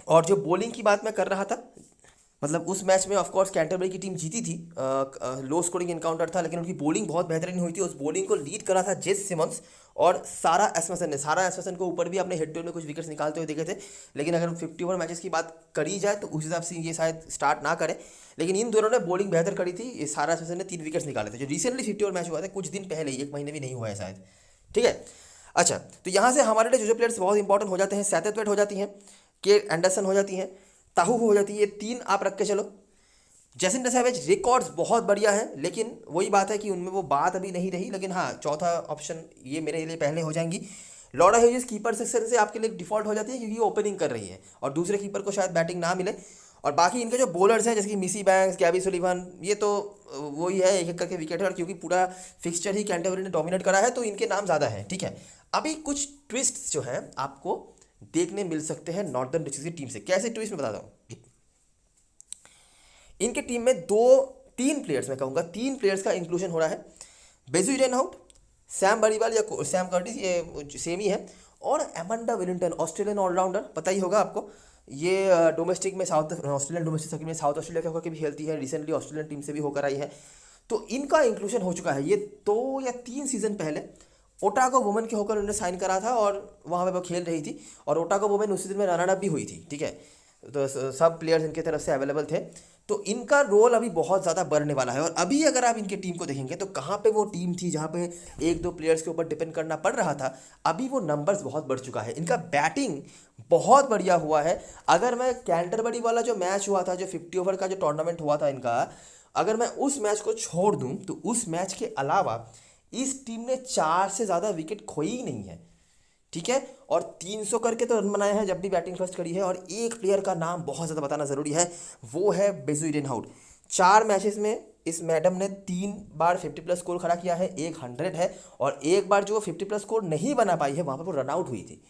और जो बॉलिंग की बात मैं कर रहा था, मतलब उस मैच में ऑफकोर्स कैंटरबरी की टीम जीती थी, लो स्कोरिंग इनकाउंटर था, लेकिन उनकी बॉलिंग बहुत बेहतरीन हुई थी। उस बॉलिंग को लीड करा था जेस सिमंस और सारा एस्मसन ने। सारा एस्मसन को ऊपर भी अपने हिट में कुछ विकेट्स निकालते हुए देखे थे, लेकिन अगर 50 ओवर मैचेस की बात करी जाए तो उस हिसाब से ये शायद स्टार्ट ना करें, लेकिन इन दोनों ने बॉलिंग बेहतर करी थी। ये सारा एस्मसन ने 3 विकेट्स निकाले थे, जो रिसेंटली 50 ओवर मैच हुआ था कुछ दिन पहले, 1 महीने भी नहीं हुआ है शायद, ठीक है। अच्छा, तो यहाँ से हमारे लिए जो प्लेयर्स बहुत इंपॉर्टेंट हो जाते हैं, सैथवेट हो जाती हैं, के एंडरसन हो जाती हैं, ताहू हो जाती है, ये 3 आप रख के चलो। जैसिंटा सैवेज रिकॉर्ड्स बहुत बढ़िया है, लेकिन वही बात है कि उनमें वो बात अभी नहीं रही, लेकिन हाँ चौथा ऑप्शन ये मेरे लिए पहले हो जाएंगी। लॉरा ह्यूजिस कीपर सेक्शन से आपके लिए डिफॉल्ट हो जाती है क्योंकि वो ओपनिंग कर रही है और दूसरे कीपर को शायद बैटिंग ना मिले। और बाकी इनके जो बॉलर्स हैं जैसे कि मिसी बैंक्स, गैबी सुलिवन, ये तो वही है, एक एक करके विकेट है, और क्योंकि पूरा फिक्सचर ही कैंटरबरी ने डोमिनेट करा है तो इनके नाम ज़्यादा हैं, ठीक है। अभी कुछ ट्विस्ट जो हैं आपको देखने मिल सकते हैं नॉर्दर्न डिस्ट्रिक्ट की टीम से। कैसे ट्विस्ट में बताता हूँ। इनके टीम में 2-3 प्लेयर्स, मैं कहूँगा 3 प्लेयर्स का इंक्लूजन हो रहा है। बेजू इडेनहाउट, सैम बरीवाल या सैम कर्टिस, ये सेम ही है, और एमंडा विलिंगटन, ऑस्ट्रेलियन ऑलराउंडर, पता ही होगा आपको। ये डोमेस्टिक में साउथ ऑस्ट्रेलियन डोमेस्टिक सर्किट में साउथ ऑस्ट्रेलिया के होकर के भी खेलती है, रिसेंटली ऑस्ट्रेलियन टीम से भी होकर आई है। तो इनका इंक्लूजन हो चुका है। ये 2 या 3 सीजन पहले ओटागो वुमेन के होकर उन्होंने साइन करा था और वहाँ पे वो खेल रही थी, और ओटागो वुमेन उस सीजन में रनर अप भी हुई थी, ठीक है। तो सब प्लेयर्स इनके तरफ से अवेलेबल थे, तो इनका रोल अभी बहुत ज़्यादा बढ़ने वाला है। और अभी अगर आप इनकी टीम को देखेंगे तो कहाँ पे वो टीम थी जहाँ पे 1-2 प्लेयर्स के ऊपर डिपेंड करना पड़ रहा था, अभी वो नंबर्स बहुत बढ़ चुका है। इनका बैटिंग बहुत बढ़िया हुआ है। अगर मैं कैंटरबरी वाला जो मैच हुआ था, जो 50 ओवर का जो टूर्नामेंट हुआ था इनका, अगर मैं उस मैच को छोड़ दूँ तो उस मैच के अलावा इस टीम ने 4 से ज़्यादा विकेट खोई ही नहीं है, ठीक है। और 300 करके तो रन बनाए हैं जब भी बैटिंग फर्स्ट करी है। और एक प्लेयर का नाम बहुत ज़्यादा बताना ज़रूरी है, वो है बेजू इडेनहाउट। 4 मैचेस में इस मैडम ने 3 बार 50+ स्कोर खड़ा किया है, एक 100 है, और एक बार जो 50+ स्कोर नहीं बना पाई है वहाँ पर वो रन आउट हुई थी।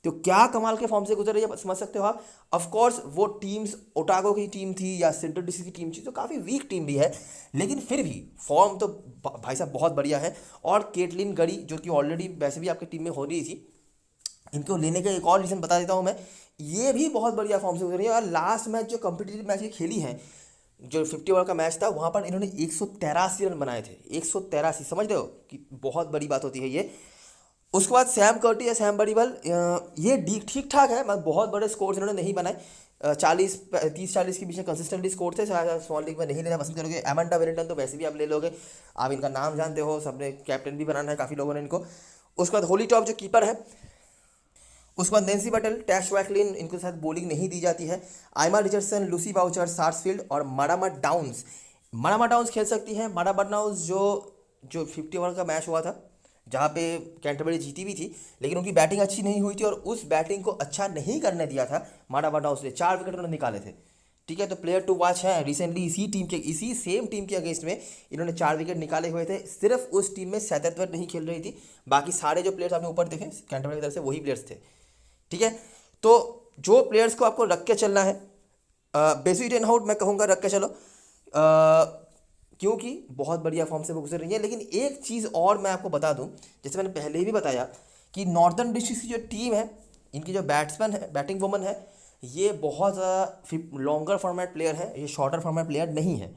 तो क्या कमाल के फॉर्म से गुजर रही है समझ सकते हो आप। ऑफकोर्स वो टीम्स ओटागो की टीम थी या सेंट्रल डिस्ट्रिक्ट की टीम थी, तो काफ़ी वीक टीम भी है, लेकिन फिर भी फॉर्म तो भाई साहब बहुत बढ़िया है। और केटलिन गरी जो कि ऑलरेडी वैसे भी आपकी टीम में हो रही थी, इनको लेने का एक और रीज़न बता देता हूँ मैं, ये भी बहुत बढ़िया फॉर्म से गुजर रही है। और लास्ट मैच जो कम्पिटिटिव मैच ये खेली है, जो 50 ओवर का मैच था, वहाँ पर इन्होंने 183 रन बनाए थे। 183, समझ रहे हो कि बहुत बड़ी बात होती है ये। उसके बाद सैम कर्टी या सैम बरीवाल, ये ठीक ठाक है, मतलब बहुत बड़े स्कोर्स इन्होंने नहीं बनाए। 30-40 के बीच में कंसिस्टेंटली स्कोर थे, शायद स्मॉल लीग में नहीं लेना पसंद करोगे। एमंडा विलिंगटन तो वैसे भी आप ले लोगे, आप इनका नाम जानते हो, सबने कैप्टन भी बनाना है काफ़ी लोगों ने इनको। उसके बाद होली टॉप जो कीपर है, उसके बाद नैन्सी बटल, टैश वैकलिन, इनके साथ बॉलिंग नहीं दी जाती है। आइमा रिचर्डसन, लूसी बाउचर, सार्सफील्ड और मरामा डाउन्स। मरामा डाउन्स खेल सकती हैं। मरामा डाउन्स जो जो 50 ओवर का मैच हुआ था जहाँ पे कैंटरबरी जीती भी थी, लेकिन उनकी बैटिंग अच्छी नहीं हुई थी, और उस बैटिंग को अच्छा नहीं करने दिया था मरामा डाउन्स ने। 4 विकेट उन्होंने निकाले थे, ठीक है। तो प्लेयर टू वॉच है। रिसेंटली इसी सेम टीम के अगेंस्ट में इन्होंने 4 विकेट निकाले हुए थे। सिर्फ उस टीम में सैथवेट नहीं खेल रही थी, बाकी सारे जो प्लेयर्स आपने ऊपर देखे कैंटरबरी की तरफ से वही प्लेयर्स थे, ठीक है। तो जो प्लेयर्स को आपको रख के चलना है, बेजू इडेनहाउट मैं कहूँगा रख के चलो, क्योंकि बहुत बढ़िया फॉर्म से वो गुजर रही है। लेकिन एक चीज़ और मैं आपको बता दूं, जैसे मैंने पहले ही भी बताया कि नॉर्दर्न डिस्ट्रिक्ट की जो टीम है, इनकी जो बैट्समैन है, बैटिंग वुमन है, ये बहुत ज़्यादा लॉन्गर फॉर्मेट प्लेयर है, ये शॉर्टर फॉर्मेट प्लेयर नहीं है,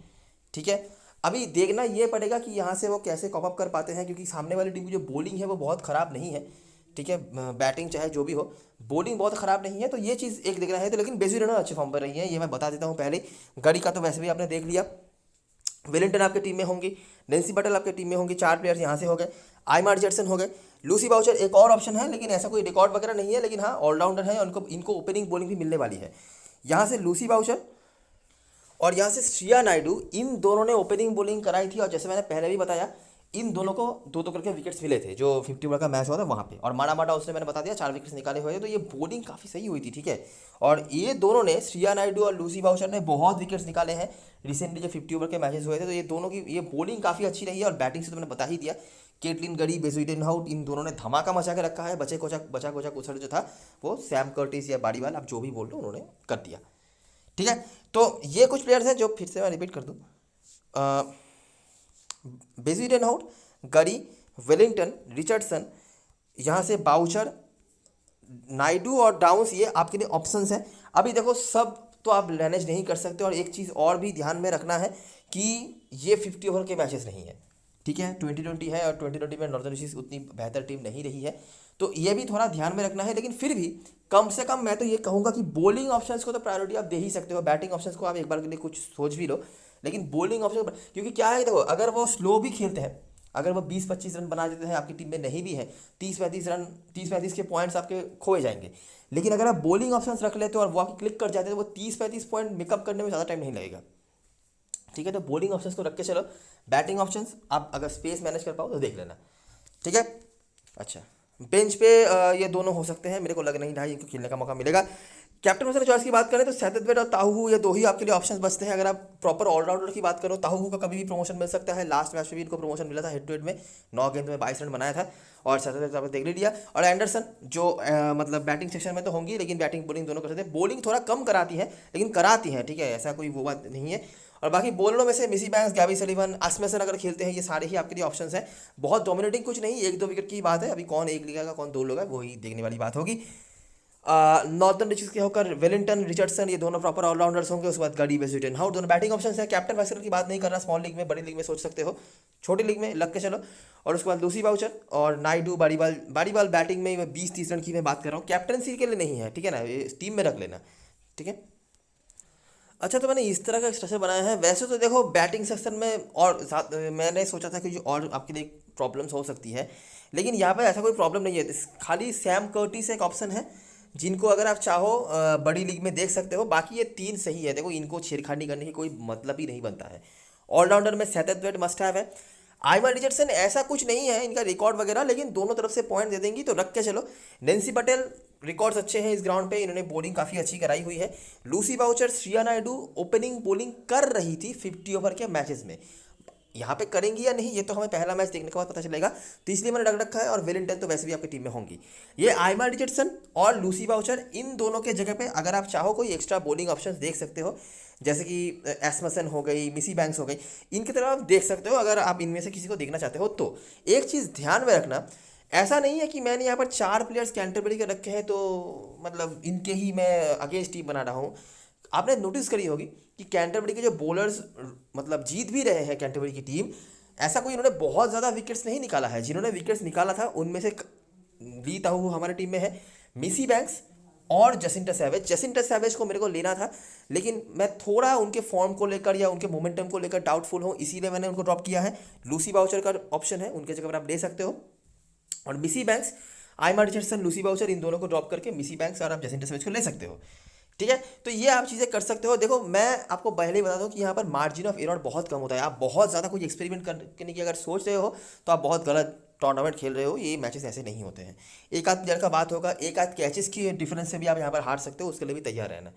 ठीक है। अभी देखना ये पड़ेगा कि यहाँ से वो कैसे कॉप अप कर पाते हैं, क्योंकि सामने वाली टीम की जो बॉलिंग है वो बहुत ख़राब नहीं है, ठीक है। बैटिंग चाहे जो भी हो, बॉलिंग बहुत ख़राब नहीं है, तो ये चीज़ एक देखना है। तो लेकिन बेजू रनर अच्छे फॉर्म पर रही है, ये मैं बता देता हूँ पहले। गड़ी का तो वैसे भी आपने देख लिया। विलिंगटन आपके टीम में होंगी, नैन्सी बटल आपके टीम में होंगी, 4 प्लेयर्स यहाँ से हो गए। आइमा रिचर्डसन हो गए। लूसी बाउचर एक और ऑप्शन है, लेकिन ऐसा कोई रिकॉर्ड वगैरह नहीं है, लेकिन हाँ ऑलराउंडर है, इनको ओपनिंग बॉलिंग भी मिलने वाली है। यहाँ से लूसी बाउचर और यहाँ से श्रिया नायडू, इन दोनों ने ओपनिंग बॉलिंग कराई थी, और जैसे मैंने पहले भी बताया इन दोनों को 2-2 करके विकेट्स मिले थे जो 50 ओवर का मैच हुआ था वहाँ पे। और माड़ा माड़ा उसने मैंने बता दिया 4 विकेट्स निकाले हुए थे, तो ये बॉलिंग काफ़ी सही हुई थी, ठीक है। और ये दोनों ने, श्रिया नायडू और लूसी बाउचर ने बहुत विकेट्स निकाले हैं रिसेंटली जो 50 ओवर के मैचेस हुए थे। तो ये दोनों की ये बॉलिंग काफ़ी अच्छी रही है, और बैटिंग से तो मैंने बता ही दिया। केटलिन गरी, बेजू इडेनहाउट, इन दोनों ने धमाका मचा के रखा है। बचा कोचा कुछड़ जो था वो सैम कर्टिस या बारीवाल, आप जो भी बोल लो, उन्होंने कर दिया, ठीक है। तो ये कुछ प्लेयर्स हैं जो फिर से मैं रिपीट कर दूँ। बेजिडेनहाउट, गरी, वेलिंगटन, रिचर्डसन, यहाँ से बाउचर, नायडू और डाउन्स, ये आपके लिए ऑप्शंस हैं। अभी देखो सब तो आप मैनेज नहीं कर सकते, और एक चीज़ और भी ध्यान में रखना है कि ये 50 ओवर के मैचेस नहीं है, ठीक है। 2020 है और 2020 में नॉर्दर्न ईस्ट उतनी बेहतर टीम नहीं रही है, तो ये भी थोड़ा ध्यान में रखना है। लेकिन फिर भी कम से कम मैं तो ये कहूँगा कि बॉलिंग ऑप्शंस को तो प्रायोरिटी आप दे ही सकते हो, बैटिंग ऑप्शंस को आप एक बार के लिए कुछ सोच भी लो, लेकिन बॉलिंग ऑप्शन, क्योंकि क्या है देखो, अगर वो स्लो भी खेलते हैं, अगर वो 20-25 रन बना देते हैं, आपकी टीम में नहीं भी है, 30-35 रन, 30-35 के पॉइंट्स आपके खोए जाएंगे। लेकिन अगर आप बॉलिंग ऑप्शंस रख लेते हो और वो आपकी क्लिक कर जाते हैं, तो वो 30-35 पॉइंट मेकअप करने में ज़्यादा टाइम नहीं लगेगा, ठीक है। तो बॉलिंग ऑप्शंस को रख के चलो, बैटिंग ऑप्शंस आप अगर स्पेस मैनेज कर पाओ तो देख लेना, ठीक है। अच्छा, बेंच पे ये दोनों हो सकते हैं, मेरे को लग नहीं रहा है इनको खेलने का मौका मिलेगा। कैप्टन वैसे चॉइस की बात करें तो सेतवेट और ताहू, ये दो ही आपके लिए ऑप्शंस बचते हैं। अगर आप प्रॉपर ऑलराउंडर की बात करो, ताहू का कभी भी प्रमोशन मिल सकता है, लास्ट मैच में भी इनको प्रमोशन मिला था, हेड टू हेड में 9 गेंद में 22 रन बनाया था, और सेतवेट आपने देख लिया। और एंडरसन जो मतलब बैटिंग सेक्शन में तो होंगी, लेकिन बैटिंग बॉलिंग दोनों कर सकते हैं। बॉलिंग थोड़ा कम कराती है, लेकिन कराती है, ठीक है, ऐसा कोई वो बात नहीं है। और बाकी बॉलरों में से मिसी बैंक्स, गैबी सलीवन, आसमेसन अगर खेलते हैं, ये सारे ही आपके लिए ऑप्शंस हैं। बहुत डोमिनेटिंग कुछ नहीं, 1-2 विकेट की बात है, अभी कौन एक लेगा कौन 2 लेगा वही देखने वाली बात होगी। नॉर्दर्न डिस्ट्रिक्ट के होकर वेलिंगटन, रिचर्डसन, ये दोनों प्रॉपर ऑलराउंडर्स होंगे। उसके बाद गडी, बेजिडेनहाउट, दोनों बैटिंग ऑप्शंस हैं। कैप्टन वाइस कैप्टन की बात नहीं कर रहा, स्मॉल लीग में, बड़ी लीग में सोच सकते हो, छोटी लीग में लग के चलो। और उसके बाद लूसी बाउचर और नायडू, बारी बाल बैटिंग में 20-30 रन की मैं बात कर रहा हूँ, कैप्टनसी के लिए नहीं है, ठीक है ना, ये टीम में रख लेना, ठीक है। अच्छा, तो मैंने इस तरह का स्ट्रक्चर बनाया है। वैसे तो देखो बैटिंग सेक्शन में और मैंने सोचा था कि जो और आपके लिए प्रॉब्लम्स हो सकती है, लेकिन यहाँ पे ऐसा कोई प्रॉब्लम नहीं है। खाली सैम कर्टिस एक ऑप्शन है, जिनको अगर आप चाहो बड़ी लीग में देख सकते हो। बाकी ये 3 सही है, देखो इनको छेड़खानी करने की कोई मतलब ही नहीं बनता है। ऑलराउंडर में सेतवेट मस्ट हैव है। आइमर रिचर्डसन ऐसा कुछ नहीं है इनका रिकॉर्ड वगैरह, लेकिन दोनों तरफ से पॉइंट दे देंगी तो रख के चलो। नेंसी पटेल, रिकॉर्ड्स अच्छे हैं इस ग्राउंड पे, इन्होंने बॉलिंग काफ़ी अच्छी कराई हुई है। Lucy Boucher, Shriya Naidu opening bowling कर रही थी 50 ओवर के मैचेस में, यहाँ पे करेंगी या नहीं ये तो हमें पहला मैच देखने के बाद पता चलेगा, तो इसलिए मैंने रख रखा है। और वेलिंगटन तो वैसे भी आपकी टीम में होंगी। ये आइमा रिचर्डसन और लूसी बाउचर, इन दोनों के जगह पे अगर आप चाहो कोई एक्स्ट्रा बॉलिंग ऑप्शंस देख सकते हो, जैसे कि एस्मसन हो गई, मिसी बैंक्स हो गई, इनकी तरफ आप देख सकते हो अगर आप इनमें से किसी को देखना चाहते हो तो। एक चीज़ ध्यान में रखना, ऐसा नहीं है कि मैंने यहाँ पर 4 प्लेयर्स कैंटरबरी के रखे हैं तो मतलब इनके ही मैं अगेंस्ट टीम बना रहा हूँ। आपने नोटिस करी होगी कि कैंटरबरी के जो बॉलर्स मतलब जीत भी रहे हैं कैंटरबरी की टीम, ऐसा कोई इन्होंने बहुत ज़्यादा विकेट्स नहीं निकाला है। जिन्होंने विकेट्स निकाला था उनमें से ली ताहू हमारी टीम में है, मिसी बैंक्स और जसिंटा सैवेज। जसिंटा सैवेज को मेरे को लेना था, लेकिन मैं थोड़ा उनके फॉर्म को लेकर या उनके मोमेंटम को लेकर डाउटफुल हूँ, इसीलिए मैंने उनको ड्रॉप किया है। लूसी बाउचर का ऑप्शन है, उनके जगह पर आप ले सकते हो। और मिसी बैंक्स, आइमा रिचर्डसन, लूसी बाउचर, इन दोनों को ड्रॉप करके मिसी बैंक्स और आप जसिंटा सैवेज को ले सकते हो, ठीक है। तो ये आप चीज़ें कर सकते हो। देखो मैं आपको पहले ही बता दूं कि यहाँ पर मार्जिन ऑफ एरर बहुत कम होता है। आप बहुत ज़्यादा कोई एक्सपेरिमेंट करने की अगर सोच रहे हो तो आप बहुत गलत टूर्नामेंट खेल रहे हो। ये मैचेस ऐसे नहीं होते हैं, एक आध प्लेयर का बात होगा, एक आध कैचेस की डिफरेंस से भी आप यहाँ पर हार सकते हो, उसके लिए भी तैयार रहना,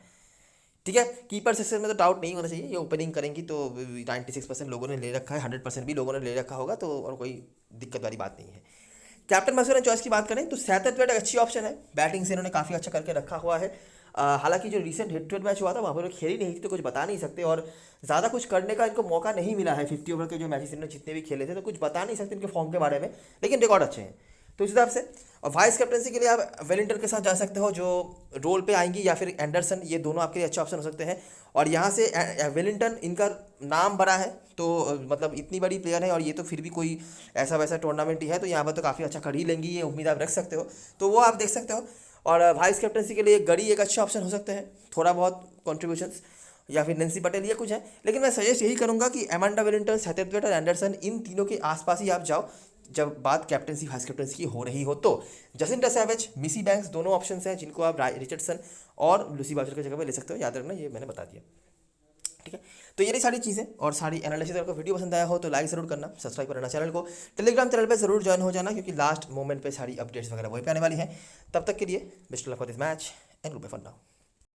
ठीक है। कीपर सक्सेस में तो डाउट नहीं होना चाहिए, ये ओपनिंग करेंगी तो 96% लोगों ने ले रखा है, 100% भी लोगों ने ले रखा होगा, तो और कोई दिक्कत वाली बात नहीं है। कैप्टन मसूरन चॉइस की बात करें तो सेतवेट एक अच्छी ऑप्शन है, बैटिंग से इन्होंने काफ़ी अच्छा करके रखा हुआ है। हालांकि जो recent head to head match हुआ था वहाँ पर खेली नहीं थी तो कुछ बता नहीं सकते, और ज़्यादा कुछ करने का इनको मौका नहीं मिला है। 50 ओवर के जो मैचेस इन्होंने जितने भी खेले थे तो कुछ बता नहीं सकते इनके फॉर्म के बारे में, लेकिन रिकॉर्ड अच्छे हैं तो इस हिसाब से। और वाइस कैप्टनसी के लिए आप वेलिंगटन के साथ जा सकते हो जो रोल पे आएंगी, या फिर एंडरसन, ये दोनों आपके लिए अच्छे ऑप्शन हो सकते हैं। और यहाँ से वेलिंगटन, इनका नाम बड़ा है तो मतलब इतनी बड़ी प्लेयर है, और ये तो फिर भी कोई ऐसा वैसा टूर्नामेंट ही है, तो यहाँ पर तो काफ़ी अच्छा कर ही लेंगी, ये उम्मीद आप रख सकते हो, तो वो आप देख सकते हो। और वाइस कैप्टनसी के लिए गड़ी एक अच्छा ऑप्शन हो सकते हैं, थोड़ा बहुत कॉन्ट्रीब्यूशंस, या फिर नेंसी पटेल, ये कुछ है। लेकिन मैं सजेस्ट यही करूँगा कि एमांडा वेलिंगटन, सेतवेट और एंडरसन, इन तीनों के आसपास ही आप जाओ जब बात कैप्टनसी वाइस कैप्टनसी की हो रही हो तो। जसिंटा सैवेज, मिसी बैंक्स, दोनों ऑप्शंस हैं जिनको आप रिचर्डसन और लूसी बाउचर की जगह पर ले सकते हो, याद रखना ये मैंने बता दिया, ठीक है। तो ये रही सारी चीज़ें और सारी एनालिसिस। अगर वीडियो पसंद आया हो तो लाइक ज़रूर करना, सब्सक्राइब करना चैनल को, टेलीग्राम चैनल पे ज़रूर ज्वाइन हो जाना, क्योंकि लास्ट मोमेंट पे सारी अपडेट्स वगैरह वहीं पे आने वाली हैं। तब तक के लिए best of luck for this match and good bye for now.